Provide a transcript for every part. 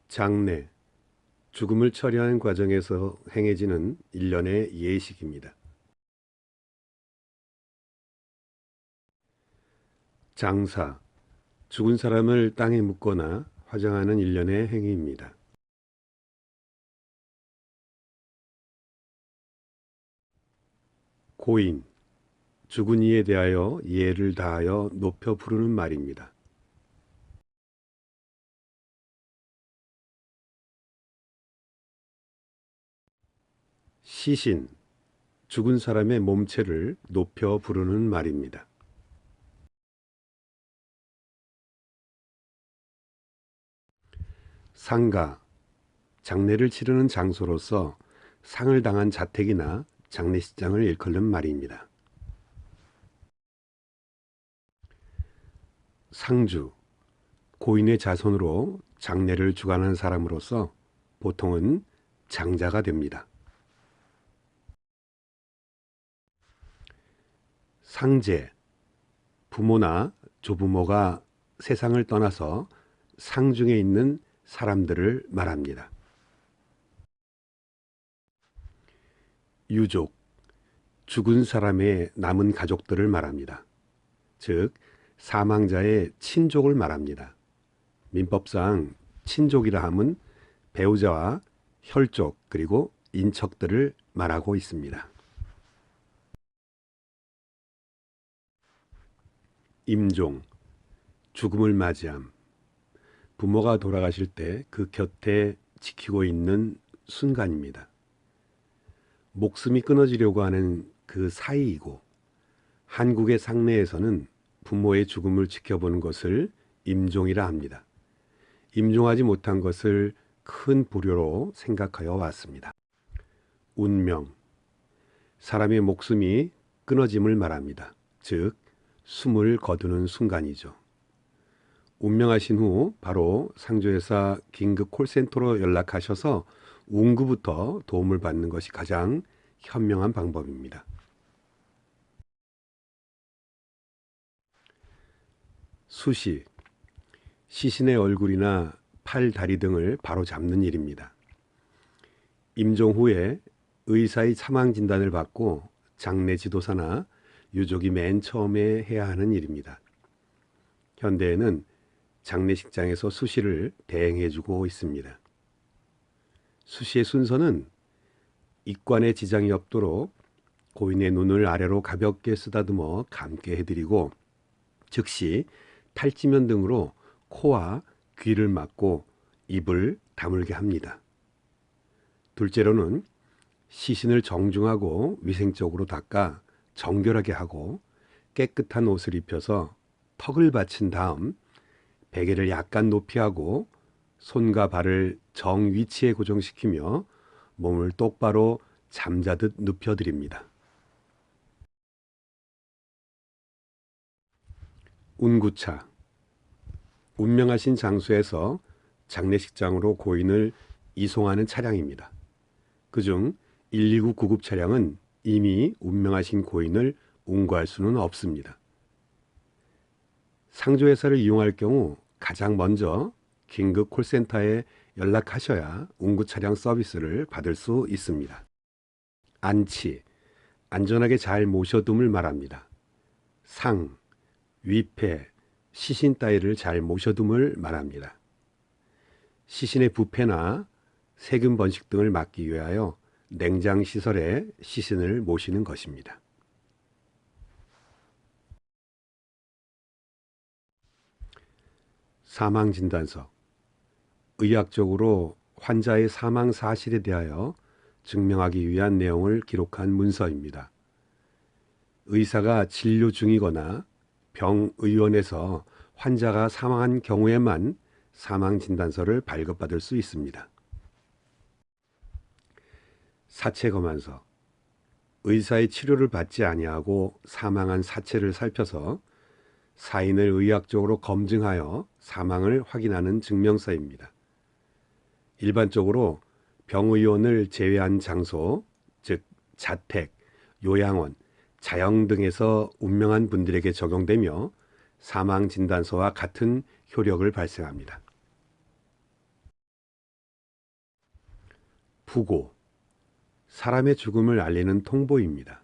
장례, 죽음을 처리하는 과정에서 행해지는 일련의 예식입니다. 장사, 죽은 사람을 땅에 묻거나 화장하는 일련의 행위입니다. 고인, 죽은 이에 대하여 예를 다하여 높여 부르는 말입니다. 시신, 죽은 사람의 몸체를 높여 부르는 말입니다. 상가, 장례를 치르는 장소로서 상을 당한 자택이나 장례식장을 일컫는 말입니다. 상주, 고인의 자손으로 장례를 주관하는 사람으로서 보통은 장자가 됩니다. 상제, 부모나 조부모가 세상을 떠나서 상중에 있는 사람들을 말합니다. 유족, 죽은 사람의 남은 가족들을 말합니다. 즉, 사망자의 친족을 말합니다. 민법상 친족이라 함은 배우자와 혈족 그리고 인척들을 말하고 있습니다. 임종, 죽음을 맞이함. 부모가 돌아가실 때 그 곁에 지키고 있는 순간입니다. 목숨이 끊어지려고 하는 그 사이이고, 한국의 상례에서는 부모의 죽음을 지켜보는 것을 임종이라 합니다. 임종하지 못한 것을 큰 불효로 생각하여 왔습니다. 운명, 사람의 목숨이 끊어짐을 말합니다. 즉, 숨을 거두는 순간이죠. 운명하신 후 바로 상조회사 긴급 콜센터로 연락하셔서 운구부터 도움을 받는 것이 가장 현명한 방법입니다. 수시, 시신의 얼굴이나 팔, 다리 등을 바로 잡는 일입니다. 임종 후에 의사의 사망 진단을 받고 장례 지도사나 유족이 맨 처음에 해야 하는 일입니다. 현대에는 장례식장에서 수시를 대행해주고 있습니다. 수시의 순서는 입관에 지장이 없도록 고인의 눈을 아래로 가볍게 쓰다듬어 감게 해드리고, 즉시 탈지면 등으로 코와 귀를 막고 입을 다물게 합니다. 둘째로는 시신을 정중하고 위생적으로 닦아 정결하게 하고 깨끗한 옷을 입혀서 턱을 받친 다음 베개를 약간 높이 하고 손과 발을 정 위치에 고정시키며 몸을 똑바로 잠자듯 눕혀드립니다. 운구차, 운명하신 장소에서 장례식장으로 고인을 이송하는 차량입니다. 그중 119 구급 차량은 이미 운명하신 고인을 운구할 수는 없습니다. 상조회사를 이용할 경우 가장 먼저 긴급 콜센터에 연락하셔야 운구 차량 서비스를 받을 수 있습니다. 안치, 안전하게 잘 모셔둠을 말합니다. 상, 위패, 시신 따위를 잘 모셔둠을 말합니다. 시신의 부패나 세균 번식 등을 막기 위하여 냉장 시설에 시신을 모시는 것입니다. 사망진단서, 의학적으로 환자의 사망 사실에 대하여 증명하기 위한 내용을 기록한 문서입니다. 의사가 진료 중이거나 병의원에서 환자가 사망한 경우에만 사망진단서를 발급받을 수 있습니다. 사체검안서, 의사의 치료를 받지 아니하고 사망한 사체를 살펴서 사인을 의학적으로 검증하여 사망을 확인하는 증명서입니다. 일반적으로 병의원을 제외한 장소, 즉 자택, 요양원, 자영 등에서 운명한 분들에게 적용되며 사망진단서와 같은 효력을 발생합니다. 부고, 사람의 죽음을 알리는 통보입니다.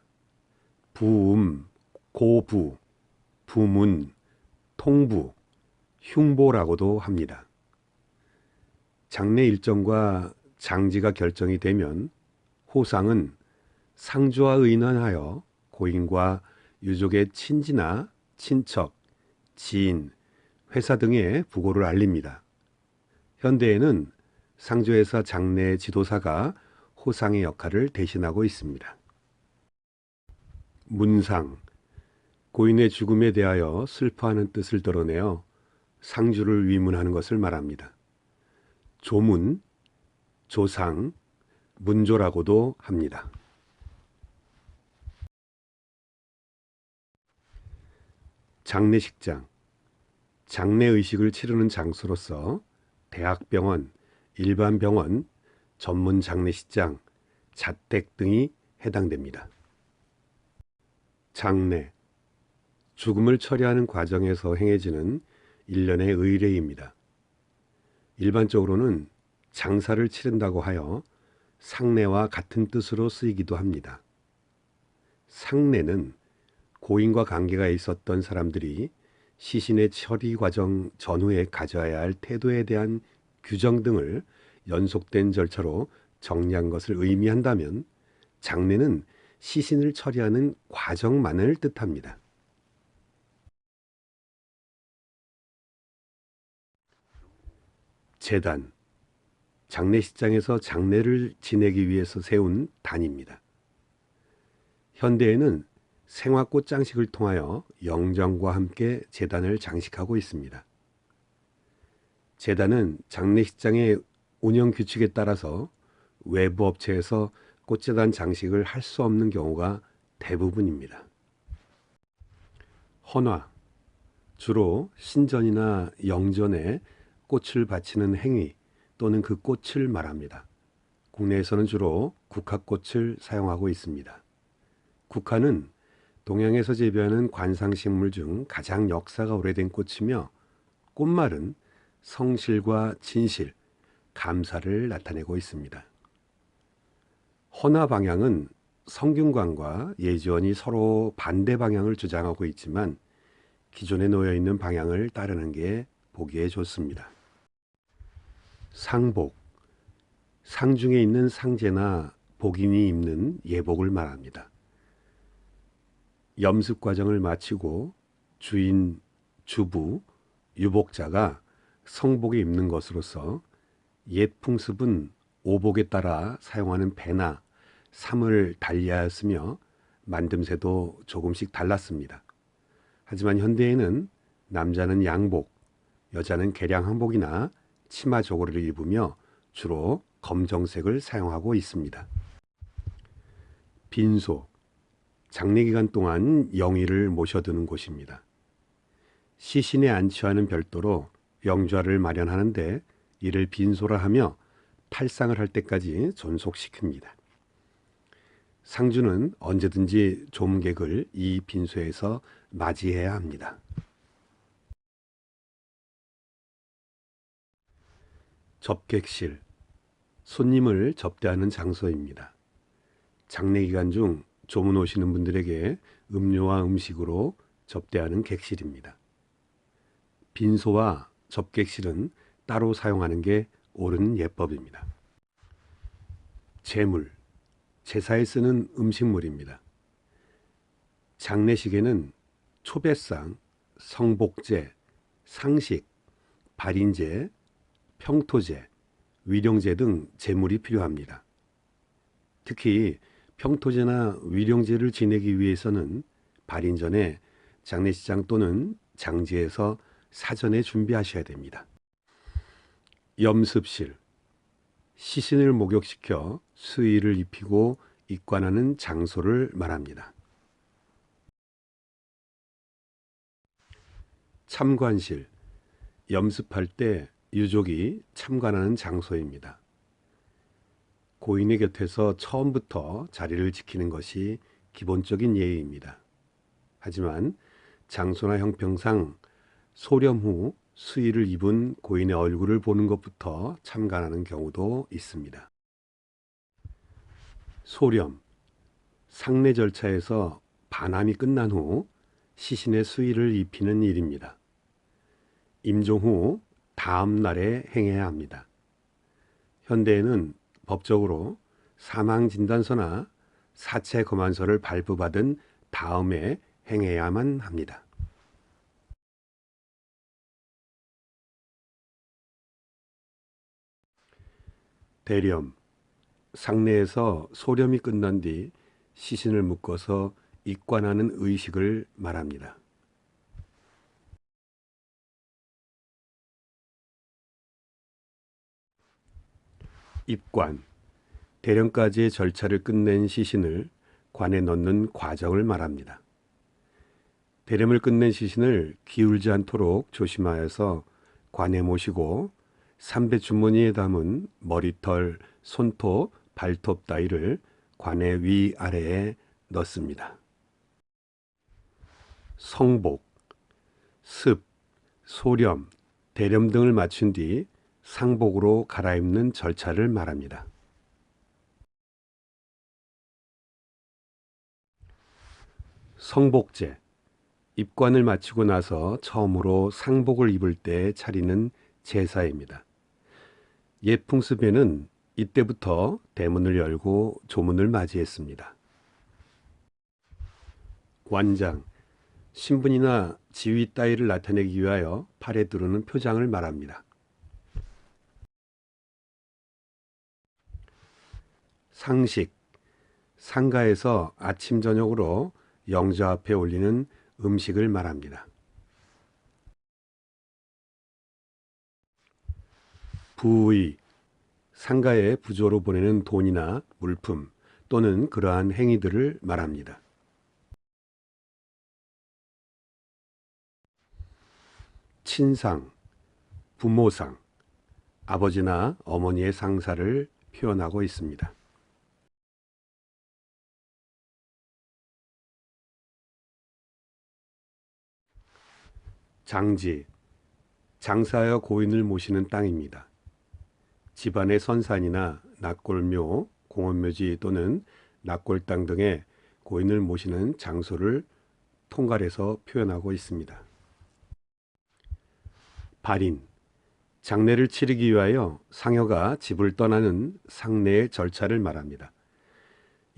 부음, 고부, 부문, 통부, 흉보라고도 합니다. 장례 일정과 장지가 결정이 되면 호상은 상주와 의논하여 고인과 유족의 친지나 친척, 지인, 회사 등의 부고를 알립니다. 현대에는 상주에서 장례 지도사가 호상의 역할을 대신하고 있습니다. 문상, 고인의 죽음에 대하여 슬퍼하는 뜻을 드러내어 상주를 위문하는 것을 말합니다. 조문, 조상, 문조라고도 합니다. 장례식장, 장례의식을 치르는 장소로서 대학병원, 일반병원, 전문 장례식장, 자택 등이 해당됩니다. 장례, 죽음을 처리하는 과정에서 행해지는 일련의 의례입니다. 일반적으로는 장사를 치른다고 하여 상례와 같은 뜻으로 쓰이기도 합니다. 상례는 고인과 관계가 있었던 사람들이 시신의 처리 과정 전후에 가져야 할 태도에 대한 규정 등을 연속된 절차로 정리한 것을 의미한다면, 장례는 시신을 처리하는 과정만을 뜻합니다. 제단, 장례식장에서 장례를 지내기 위해서 세운 단입니다. 현대에는 생화꽃 장식을 통하여 영정과 함께 제단을 장식하고 있습니다. 제단은 장례식장의 운영 규칙에 따라서 외부 업체에서 꽃제단 장식을 할 수 없는 경우가 대부분입니다. 헌화, 주로 신전이나 영전에 꽃을 바치는 행위 또는 그 꽃을 말합니다. 국내에서는 주로 국화꽃을 사용하고 있습니다. 국화는 동양에서 재배하는 관상식물 중 가장 역사가 오래된 꽃이며, 꽃말은 성실과 진실, 감사를 나타내고 있습니다. 헌화 방향은 성균관과 예지원이 서로 반대 방향을 주장하고 있지만 기존에 놓여 있는 방향을 따르는 게 보기에 좋습니다. 상복, 상중에 있는 상제나 복인이 입는 예복을 말합니다. 염습 과정을 마치고 주인, 주부, 유복자가 성복에 입는 것으로서 옛 풍습은 오복에 따라 사용하는 배나 삼을 달리하였으며 만듦새도 조금씩 달랐습니다. 하지만 현대에는 남자는 양복, 여자는 개량 한복이나 치마 저고리를 입으며 주로 검정색을 사용하고 있습니다. 빈소, 장례 기간 동안 영의를 모셔두는 곳입니다. 시신의 안치와는 별도로 영좌를 마련하는데 이를 빈소라 하며 탈상을 할 때까지 존속시킵니다. 상주는 언제든지 조문객을 이 빈소에서 맞이해야 합니다. 접객실, 손님을 접대하는 장소입니다. 장례 기간 중 조문 오시는 분들에게 음료와 음식으로 접대하는 객실입니다. 빈소와 접객실은 따로 사용하는 게 옳은 예법입니다. 제물, 제사에 쓰는 음식물입니다. 장례식에는 초배상, 성복제, 상식, 발인제, 평토제, 위령제 등 제물이 필요합니다. 특히 평토제나 위령제를 지내기 위해서는 발인 전에 장례식장 또는 장지에서 사전에 준비하셔야 됩니다. 염습실, 시신을 목욕시켜 수의를 입히고 입관하는 장소를 말합니다. 참관실, 염습할 때 유족이 참관하는 장소입니다. 고인의 곁에서 처음부터 자리를 지키는 것이 기본적인 예의입니다. 하지만 장소나 형평상 소렴 후 수의를 입은 고인의 얼굴을 보는 것부터 참관하는 경우도 있습니다. 소렴, 상례 절차에서 반함이 끝난 후 시신의 수의를 입히는 일입니다. 임종 후 다음 날에 행해야 합니다. 현대에는 법적으로 사망진단서나 사체검안서를 발부받은 다음에 행해야만 합니다. 대렴, 상례에서 소렴이 끝난 뒤 시신을 묶어서 입관하는 의식을 말합니다. 입관, 대령까지의 절차를 끝낸 시신을 관에 넣는 과정을 말합니다. 대령을 끝낸 시신을 기울지 않도록 조심하여서 관에 모시고 삼배 주머니에 담은 머리털, 손톱, 발톱 따위를 관의 위아래에 넣습니다. 성복, 습, 소렴, 대렴 등을 마친 뒤 상복으로 갈아입는 절차를 말합니다. 성복제, 입관을 마치고 나서 처음으로 상복을 입을 때 차리는 제사입니다. 옛 풍습에는 이때부터 대문을 열고 조문을 맞이했습니다. 완장, 신분이나 지위 따위를 나타내기 위하여 팔에 두르는 표장을 말합니다. 상식, 상가에서 아침 저녁으로 영좌 앞에 올리는 음식을 말합니다. 부의, 상가에 부조로 보내는 돈이나 물품 또는 그러한 행위들을 말합니다. 친상, 부모상, 아버지나 어머니의 상사를 표현하고 있습니다. 장지, 장사하여 고인을 모시는 땅입니다. 집안의 선산이나 납골묘, 공원묘지 또는 납골당 등의 고인을 모시는 장소를 통갈해서 표현하고 있습니다. 발인, 장례를 치르기 위하여 상여가 집을 떠나는 상례의 절차를 말합니다.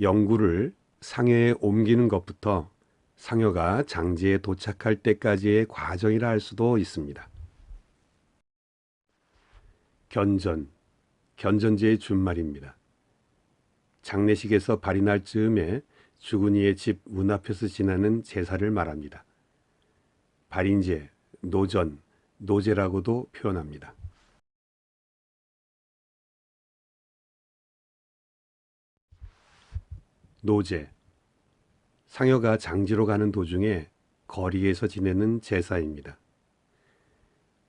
영구를 상여에 옮기는 것부터 상여가 장지에 도착할 때까지의 과정이라 할 수도 있습니다. 견전, 견전제의 준말입니다. 장례식에서 발인할 즈음에 죽은 이의 집 문 앞에서 지나는 제사를 말합니다. 발인제, 노전, 노제라고도 표현합니다. 노제, 상여가 장지로 가는 도중에 거리에서 지내는 제사입니다.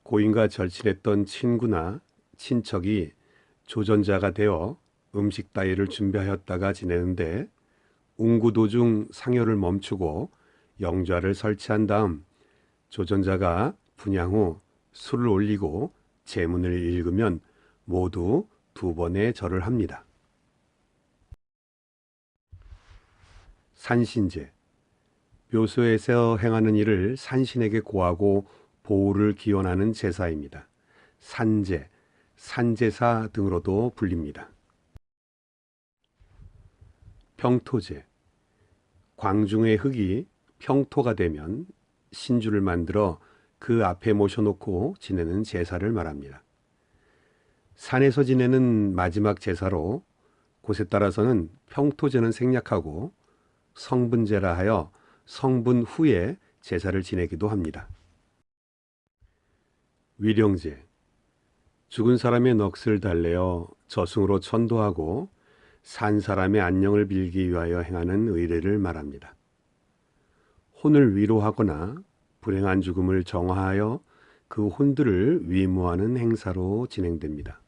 고인과 절친했던 친구나 친척이 조전자가 되어 음식 따위를 준비하였다가 지내는데 운구 도중 상여를 멈추고 영좌를 설치한 다음 조전자가 분향 후 술을 올리고 제문을 읽으면 모두 2번의 절을 합니다. 산신제, 묘소에서 행하는 일을 산신에게 고하고 보호를 기원하는 제사입니다. 산제, 산제사 등으로도 불립니다. 평토제, 광중의 흙이 평토가 되면 신주를 만들어 그 앞에 모셔놓고 지내는 제사를 말합니다. 산에서 지내는 마지막 제사로 곳에 따라서는 평토제는 생략하고 성분제라 하여 성분 후에 제사를 지내기도 합니다. 위령제, 죽은 사람의 넋을 달래어 저승으로 천도하고 산 사람의 안녕을 빌기 위하여 행하는 의례를 말합니다. 혼을 위로하거나 불행한 죽음을 정화하여 그 혼들을 위무하는 행사로 진행됩니다.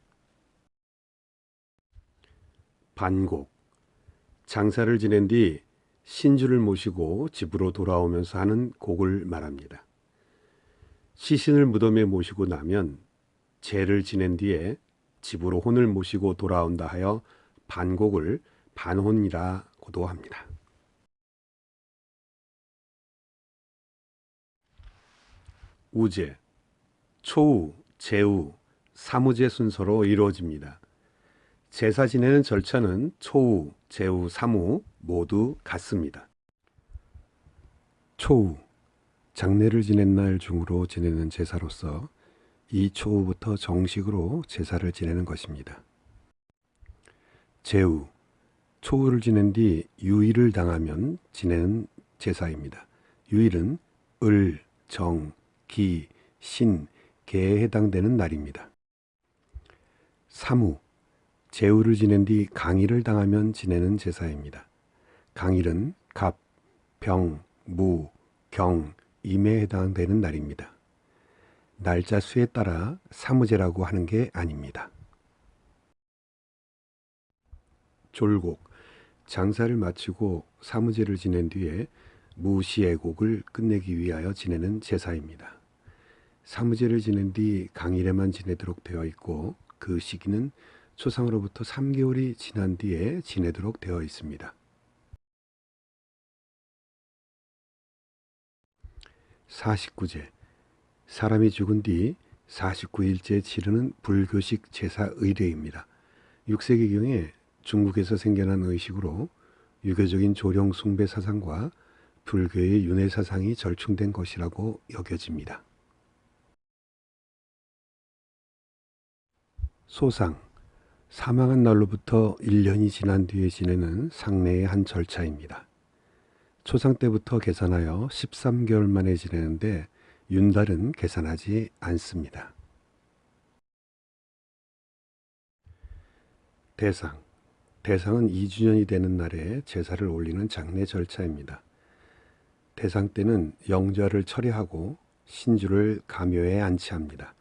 반곡, 장사를 지낸 뒤 신주를 모시고 집으로 돌아오면서 하는 곡을 말합니다. 시신을 무덤에 모시고 나면 제를 지낸 뒤에 집으로 혼을 모시고 돌아온다 하여 반곡을 반혼이라고도 합니다. 우제, 초우, 제우, 사무제 순서로 이루어집니다. 제사 지내는 절차는 초우, 제우, 사무 모두 같습니다. 초우, 장례를 지낸 날 중으로 지내는 제사로서 이 초우부터 정식으로 제사를 지내는 것입니다. 제우, 초우를 지낸 뒤 유의를 당하면 지내는 제사입니다. 유의는 을, 정, 기, 신, 개에 해당되는 날입니다. 사무, 제우를 지낸 뒤 강일을 당하면 지내는 제사입니다. 강일은 갑, 병, 무, 경, 임에 해당되는 날입니다. 날짜 수에 따라 사무제라고 하는 게 아닙니다. 졸곡, 장사를 마치고 사무제를 지낸 뒤에 무시애곡을 끝내기 위하여 지내는 제사입니다. 사무제를 지낸 뒤 강일에만 지내도록 되어 있고 그 시기는 초상으로부터 3개월이 지난 뒤에 지내도록 되어 있습니다. 49제, 사람이 죽은 뒤 49일째 치르는 불교식 제사 의례입니다. 6세기경에 중국에서 생겨난 의식으로 유교적인 조령 숭배 사상과 불교의 윤회 사상이 절충된 것이라고 여겨집니다. 소상, 사망한 날로부터 1년이 지난 뒤에 지내는 상례의 한 절차입니다. 초상 때부터 계산하여 13개월 만에 지내는데 윤달은 계산하지 않습니다. 대상, 대상은 2주년이 되는 날에 제사를 올리는 장례 절차입니다. 대상 때는 영절을 처리하고 신주를 가묘에 안치합니다.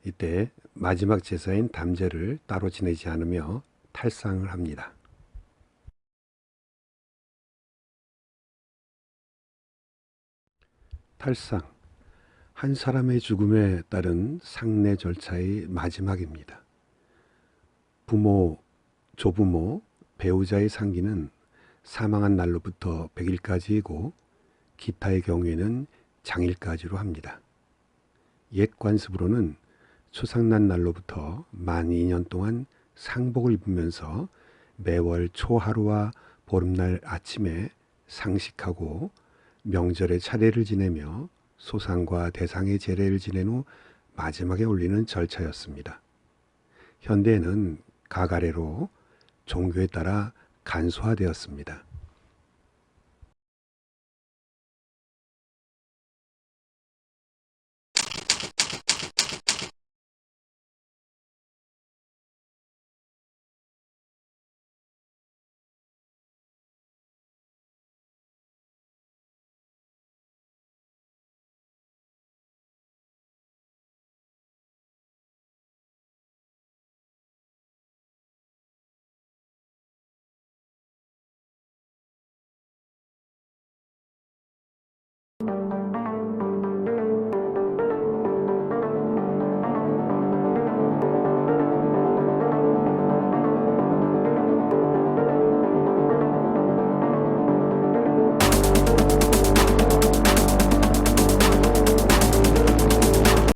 이때 마지막 제사인 담제를 따로 지내지 않으며 탈상을 합니다. 탈상, 한 사람의 죽음에 따른 상례 절차의 마지막입니다. 부모, 조부모, 배우자의 상기는 사망한 날로부터 100일까지이고 기타의 경우에는 장일까지로 합니다. 옛 관습으로는 초상난 날로부터 만 2년 동안 상복을 입으면서 매월 초하루와 보름날 아침에 상식하고 명절에 차례를 지내며 소상과 대상의 제례를 지낸 후 마지막에 올리는 절차였습니다. 현대에는 가가례로 종교에 따라 간소화되었습니다.